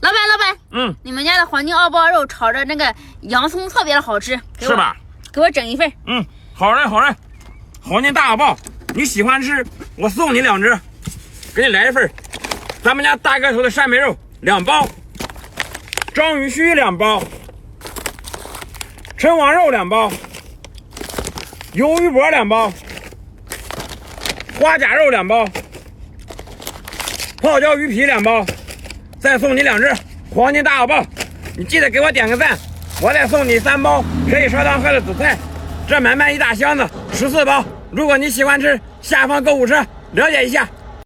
老板，你们家的黄金熬包肉炒着那个洋葱特别的好吃，是吧？给我整一份。好嘞。黄金大熬包，你喜欢吃，我送你2只，给你来一份。咱们家大个头的扇贝肉2包，章鱼须2包，陈王肉2包，鱿鱼脖2包，花甲肉2包，泡椒鱼皮2包，再送你2只黄金大熬包。你记得给我点个赞，我再送你3包可以烧汤喝的紫菜。这满满一大箱子14包，如果你喜欢吃，下方购物车了解一下。